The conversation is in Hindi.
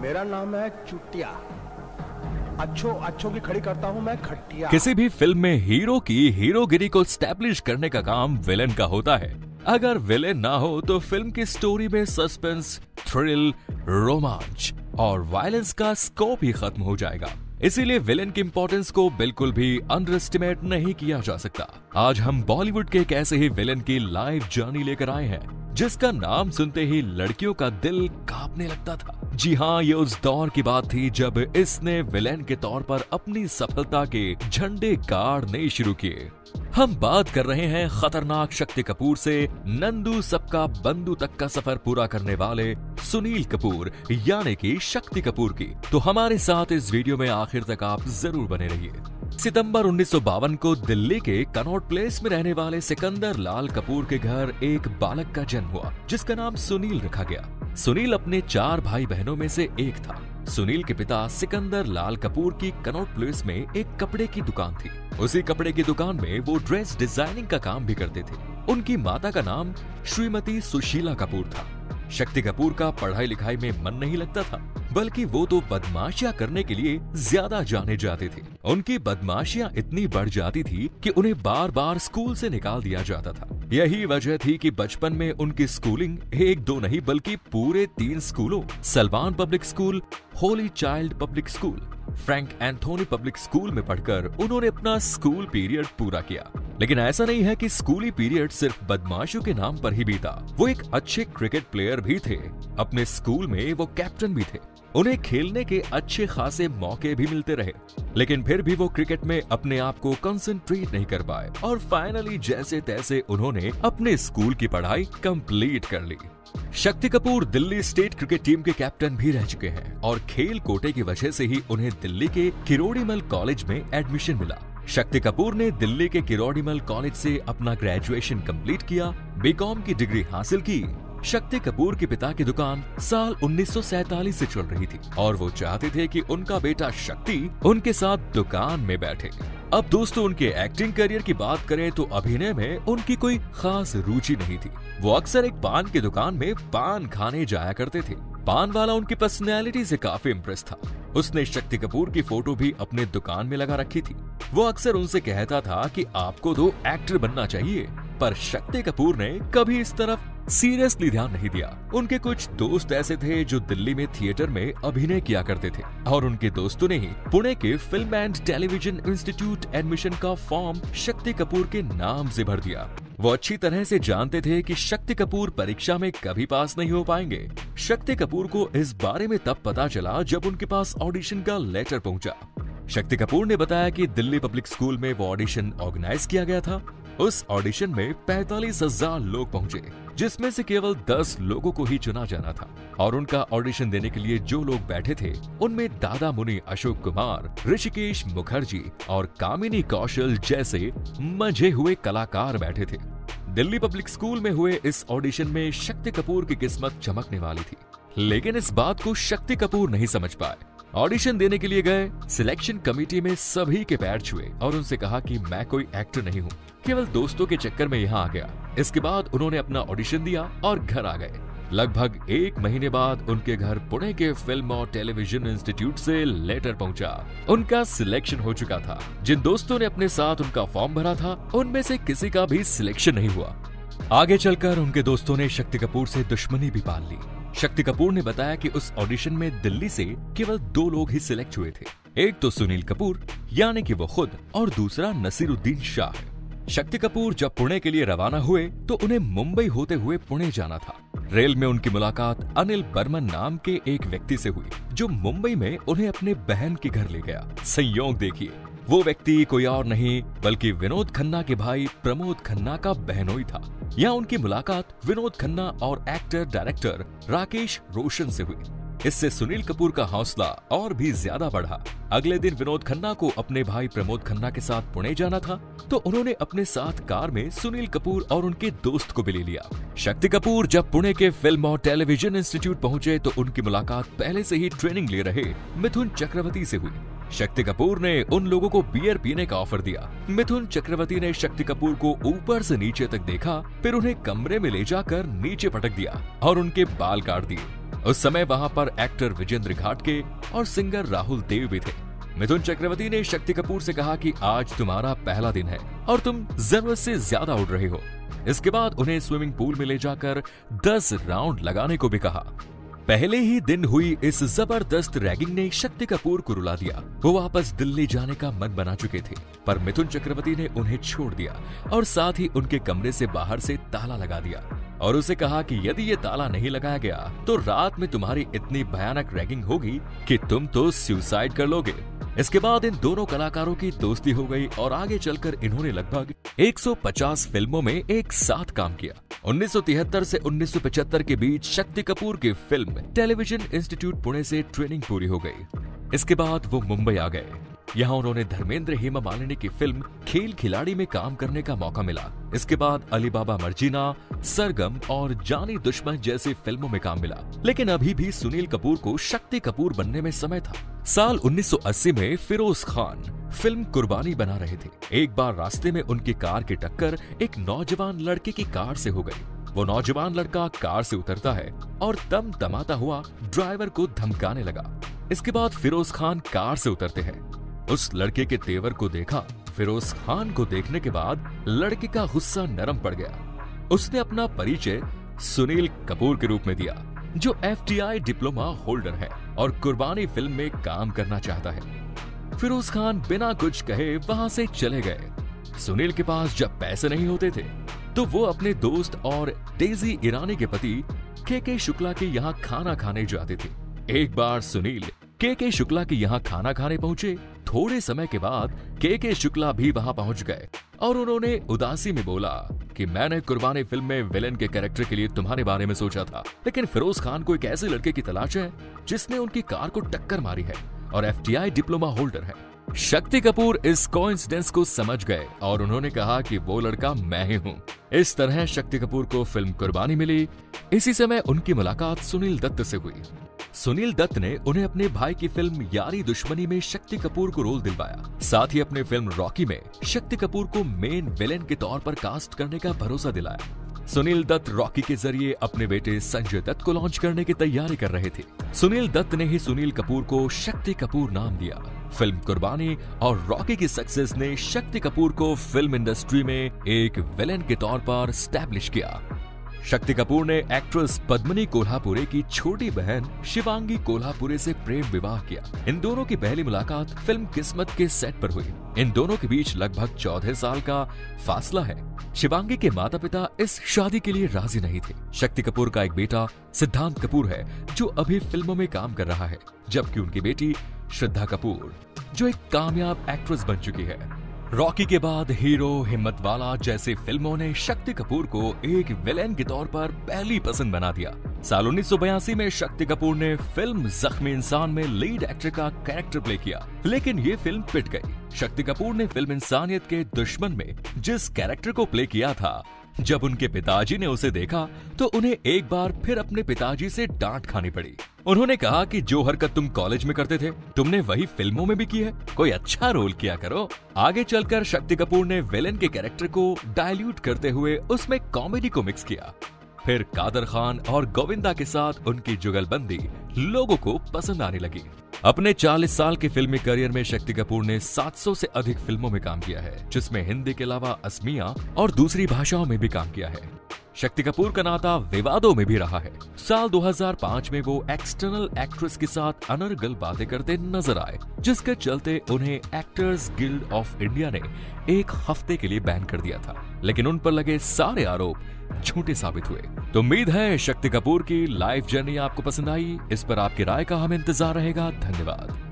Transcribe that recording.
मेरा नाम है चुटिया, अच्छों की खड़ी करता हूँ मैं खटिया। किसी भी फिल्म में हीरो की हीरोगिरी को स्टैब्लिश करने का काम विलेन का होता है। अगर विलेन ना हो तो फिल्म की स्टोरी में सस्पेंस, थ्रिल, रोमांच और वायलेंस का स्कोप ही खत्म हो जाएगा। इसीलिए विलेन की इंपॉर्टेंस को बिल्कुल भी अंडर एस्टिमेट नहीं किया जा सकता। आज हम बॉलीवुड के एक ऐसे ही विलेन की लाइव जर्नी लेकर आए हैं जिसका नाम सुनते ही लड़कियों का दिल कांपने लगता था। जी हाँ, ये उस दौर की बात थी जब इसने विलेन के तौर पर अपनी सफलता के झंडे गाड़ने शुरू किए। हम बात कर रहे हैं खतरनाक शक्ति कपूर से नंदू सबका बंधु तक का सफर पूरा करने वाले सुनील कपूर यानी कि शक्ति कपूर की। तो हमारे साथ इस वीडियो में आखिर तक आप जरूर बने रहिए। सितंबर 1952 को दिल्ली के कनॉट प्लेस में रहने वाले सिकंदर लाल कपूर के घर एक बालक का जन्म हुआ जिसका नाम सुनील रखा गया। सुनील अपने 4 भाई बहनों में से एक था। सुनील के पिता सिकंदर लाल कपूर की कनॉट प्लेस में एक कपड़े की दुकान थी। उसी कपड़े की दुकान में वो ड्रेस डिजाइनिंग का काम भी करते थे। उनकी माता का नाम श्रीमती सुशीला कपूर था। शक्ति कपूर का पढ़ाई लिखाई में मन नहीं लगता था, बल्कि वो तो बदमाशियां करने के लिए ज्यादा जाने जाते थे। उनकी बदमाशियां इतनी बढ़ जाती थी कि उन्हें बार बार स्कूल से निकाल दिया जाता था। यही वजह थी कि बचपन में उनकी स्कूलिंग 1-2 नहीं बल्कि पूरे 3 स्कूलों, Salman public school, Holi child public school, Frank Anthony public school में पढ़कर उन्होंने अपना स्कूल पीरियड पूरा किया। लेकिन ऐसा नहीं है कि स्कूली पीरियड सिर्फ बदमाशों के नाम पर ही बीता। वो एक अच्छे क्रिकेट प्लेयर भी थे। अपने स्कूल में वो कैप्टन भी थे। उन्हें खेलने के अच्छे खासे मौके भी मिलते रहे, लेकिन फिर भी वो क्रिकेट में अपने आप को कंसंट्रेट नहीं कर पाए और फाइनली जैसे तैसे उन्होंने अपने स्कूल की पढ़ाई कंप्लीट कर ली। Shakti Kapoor Delhi state cricket team के कैप्टन भी रह चुके हैं और खेल कोटे की वजह से ही उन्हें दिल्ली के किरोड़ीमल कॉलेज में एडमिशन मिला। शक्ति कपूर ने दिल्ली के किरोड़ीमल कॉलेज से अपना ग्रेजुएशन कंप्लीट किया, बीकॉम की डिग्री हासिल की। शक्ति कपूर के पिता की दुकान साल 1947 से चल रही थी और वो चाहते थे कि उनका बेटा शक्ति उनके साथ दुकान में बैठे। अब दोस्तों, उनके एक्टिंग करियर की बात करें तो अभिनय में उनकी कोई खास रुचि नहीं थी। वो अक्सर एक पान की दुकान में पान खाने जाया करते थे। पान वाला उनकी पर्सनैलिटी से काफी इम्प्रेस था। उसने शक्ति कपूर की फोटो भी अपने दुकान में लगा रखी थी। वो अक्सर उनसे कहता था कि आपको तो एक्टर बनना चाहिए, पर शक्ति कपूर ने कभी इस तरफ सीरियसली ध्यान नहीं दिया। उनके कुछ दोस्त ऐसे थे जो दिल्ली में थिएटर में अभिनय किया करते थे और उनके दोस्तों ने ही पुणे के film and television institute admission का फॉर्म शक्ति कपूर के नाम से भर दिया। वो अच्छी तरह से जानते थे कि शक्ति कपूर परीक्षा में कभी पास नहीं हो पाएंगे। शक्ति कपूर को इस बारे में तब पता चला जब उनके पास ऑडिशन का लेटर पहुंचा। शक्ति कपूर ने बताया कि दिल्ली पब्लिक स्कूल में वो ऑडिशन ऑर्गेनाइज किया गया था। उस ऑडिशन में 45,000 लोग पहुंचे, जिसमें से केवल 10 लोगों को ही चुना जाना था और उनका ऑडिशन देने के लिए जो लोग बैठे थे उनमें दादा मुनि अशोक कुमार, ऋषिकेश मुखर्जी और कामिनी कौशल जैसे मंझे हुए कलाकार बैठे थे। दिल्ली पब्लिक स्कूल में हुए इस ऑडिशन में शक्ति कपूर की किस्मत चमकने वाली थी, लेकिन इस बात को शक्ति कपूर नहीं समझ पाए। ऑडिशन देने के लिए गए, सिलेक्शन कमेटी में सभी के पैर छुए और उनसे कहा कि मैं कोई एक्टर नहीं हूँ, केवल दोस्तों के चक्कर में यहाँ आ गया। इसके बाद उन्होंने अपना ऑडिशन दिया और घर आ गए। लगभग 1 महीने बाद उनके घर पुणे के फिल्म और टेलीविजन इंस्टीट्यूट से लेटर पहुंचा। उनका सिलेक्शन हो चुका था। जिन दोस्तों ने अपने साथ उनका फॉर्म भरा था उनमें से किसी का भी सिलेक्शन नहीं हुआ। आगे चलकर उनके दोस्तों ने शक्ति कपूर से दुश्मनी भी पाल ली। शक्ति कपूर ने बताया कि उस ऑडिशन में दिल्ली से केवल 2 लोग ही सिलेक्ट हुए थे। एक तो सुनील कपूर यानी कि वो खुद और दूसरा नसीरुद्दीन शाह। शक्ति कपूर जब पुणे के लिए रवाना हुए तो उन्हें मुंबई होते हुए पुणे जाना था। रेल में उनकी मुलाकात अनिल बर्मन नाम के एक व्यक्ति से हुई जो मुंबई में उन्हें अपने बहन के घर ले गया। संयोग देखिए, वो व्यक्ति कोई और नहीं बल्कि विनोद खन्ना के भाई प्रमोद खन्ना का बहनोई था। यहाँ उनकी मुलाकात विनोद खन्ना और एक्टर डायरेक्टर राकेश रोशन से हुई। इससे सुनील कपूर का हौसला और भी ज्यादा बढ़ा। अगले दिन विनोद खन्ना को अपने भाई प्रमोद खन्ना के साथ पुणे जाना था, तो उन्होंने अपने साथ कार में सुनील कपूर और उनके दोस्त को भी ले लिया। शक्ति कपूर जब पुणे के फिल्म और टेलीविजन इंस्टीट्यूट पहुंचे तो उनकी मुलाकात पहले से ही ट्रेनिंग ले रहे मिथुन चक्रवर्ती से हुई। शक्ति कपूर ने उन लोगों को बियर पीने का ऑफर दिया। मिथुन चक्रवर्ती ने शक्ति कपूर को ऊपर से नीचे तक देखा, फिर उन्हें कमरे में ले जाकर नीचे पटक दिया और उनके बाल काट दिए। उस समय वहां पर एक्टर विजेंद्र घाटगे और सिंगर राहुल देव भी थे। मिथुन चक्रवर्ती ने शक्ति कपूर से कहा कि आज तुम्हारा पहला दिन है और तुम जरूरत से ज्यादा उड़ रहे हो। इसके बाद उन्हें स्विमिंग पूल में ले जाकर 10 राउंड लगाने को भी कहा। पहले ही दिन हुई इस जबरदस्त रैगिंग ने शक्ति कपूर को रुला दिया। वो वापस दिल्ली जाने का मन बना चुके थे, पर मिथुन चक्रवर्ती ने उन्हें छोड़ दिया और साथ ही उनके कमरे से बाहर से ताला लगा दिया और उसे कहा कि यदि ये ताला नहीं लगाया गया तो रात में तुम्हारी इतनी भयानक रैगिंग होगी कि तुम तो सुसाइड कर लोगे। इसके बाद इन दोनों कलाकारों की दोस्ती हो गई और आगे चलकर इन्होंने लगभग 150 फिल्मों में एक साथ काम किया। 1973 से 1975 के बीच शक्ति कपूर की फिल्म टेलीविजन इंस्टीट्यूट पुणे से ट्रेनिंग पूरी हो गई। इसके बाद वो मुंबई आ गए। यहाँ उन्होंने धर्मेंद्र हेमा मालिनी की फिल्म खेल खिलाड़ी में काम करने का मौका मिला। इसके बाद अली बाबा मर्जीना, सरगम और जानी दुश्मन जैसी फिल्मों में काम मिला। लेकिन अभी भी सुनील कपूर को शक्ति कपूर बनने में समय था। साल 1980 में फिरोज खान फिल्म कुर्बानी बना रहे थे। एक बार रास्ते में उनकी कार की टक्कर एक नौजवान लड़के की कार से हो गई। वो नौजवान लड़का कार से उतरता है और तमतमाता हुआ ड्राइवर को धमकाने लगा। इसके बाद फिरोज खान कार से उतरते हैं। उस लड़के के तेवर को देखा। फिरोज खान को देखने के बाद लड़के का गुस्सा नरम पड़ गया। उसने अपना परिचय सुनील कपूर के रूप में दिया, जो FTI डिप्लोमा होल्डर है और कुर्बानी फिल्म में काम करना चाहता है। फिरोज खान बिना कुछ कहे वहां से चले गए। सुनील के पास जब पैसे नहीं होते थे तो वो अपने दोस्त और डेजी ईरानी के पति के शुक्ला के यहाँ खाना खाने जाते थे। एक बार सुनील के शुक्ला के यहाँ खाना खाने पहुंचे। थोड़े समय के बाद के शुक्ला भी वहां पहुंच गए और उन्होंने उदासी में बोला कि मैंने कुर्बानी फिल्म में विलेन के कैरेक्टर के लिए तुम्हारे बारे में सोचा था, लेकिन फिरोज खान को एक ऐसे लड़के की तलाश है जिसने उनकी कार को टक्कर मारी है और FTI डिप्लोमा होल्डर है। शक्ति कपूर इस कोइंसिडेंस को समझ गए और उन्होंने कहा कि वो लड़का मैं ही हूँ। इस तरह शक्ति कपूर को फिल्म कुर्बानी मिली। इसी समय उनकी मुलाकात सुनील दत्त से हुई। सुनील दत्त ने उन्हें अपने भाई की फिल्म यारी दुश्मनी में शक्ति कपूर को रोल दिलवाया। साथ ही अपने फिल्म रॉकी में शक्ति कपूर को मेन विलेन के तौर पर कास्ट करने का भरोसा दिलाया। सुनील दत्त रॉकी के जरिए अपने बेटे संजय दत्त को लॉन्च करने की तैयारी कर रहे थे। सुनील दत्त ने ही सुनील कपूर को शक्ति कपूर नाम दिया। फिल्म कुर्बानी और रॉकी की सक्सेस ने शक्ति कपूर को फिल्म इंडस्ट्री में एक विलेन के तौर पर स्टैब्लिश किया। शक्ति कपूर ने एक्ट्रेस पद्मिनी कोल्हापुरे की छोटी बहन शिवांगी कोल्हापुरे से प्रेम विवाह किया। इन दोनों की पहली मुलाकात फिल्म किस्मत के सेट पर हुई। इन दोनों के बीच लगभग 14 साल का फासला है। शिवांगी के माता पिता इस शादी के लिए राजी नहीं थे। शक्ति कपूर का एक बेटा सिद्धांत कपूर है जो अभी फिल्मों में काम कर रहा है, जबकि उनकी बेटी श्रद्धा कपूर जो एक कामयाब एक्ट्रेस बन चुकी है। रॉकी के बाद हीरो, हिम्मतवाला जैसी फिल्मों ने शक्ति कपूर को एक विलेन के तौर पर पहली पसंद बना दिया। साल 1982 में शक्ति कपूर ने फिल्म जख्मी इंसान में लीड एक्टर का कैरेक्टर प्ले किया, लेकिन ये फिल्म पिट गई। शक्ति कपूर ने फिल्म इंसानियत के दुश्मन में जिस कैरेक्टर को प्ले किया था, जब उनके पिताजी ने उसे देखा तो उन्हें एक बार फिर अपने पिताजी से डांट खानी पड़ी। उन्होंने कहा कि जो हरकत तुम कॉलेज में करते थे तुमने वही फिल्मों में भी की है, कोई अच्छा रोल किया करो। आगे चलकर शक्ति कपूर ने विलेन के कैरेक्टर को डाइल्यूट करते हुए उसमें कॉमेडी को मिक्स किया। फिर कादर खान और गोविंदा के साथ उनकी जुगलबंदी लोगों को पसंद आने लगी। अपने 40 साल के फिल्मी करियर में शक्ति कपूर ने 700 से अधिक फिल्मों में काम किया है, जिसमें हिंदी के अलावा असमिया और दूसरी भाषाओं में भी काम किया है। शक्ति कपूर का नाता विवादों में भी रहा है। साल 2005 में वो एक्सटर्नल एक्ट्रेस के साथ अनर्गल बातें करते नजर आए, जिसके चलते उन्हें एक्टर्स गिल्ड ऑफ इंडिया ने एक हफ्ते के लिए बैन कर दिया था, लेकिन उन पर लगे सारे आरोप झूठे साबित हुए। तो उम्मीद है शक्ति कपूर की लाइफ जर्नी आपको पसंद आई। इस पर आपकी राय का हमें इंतजार रहेगा। धन्यवाद।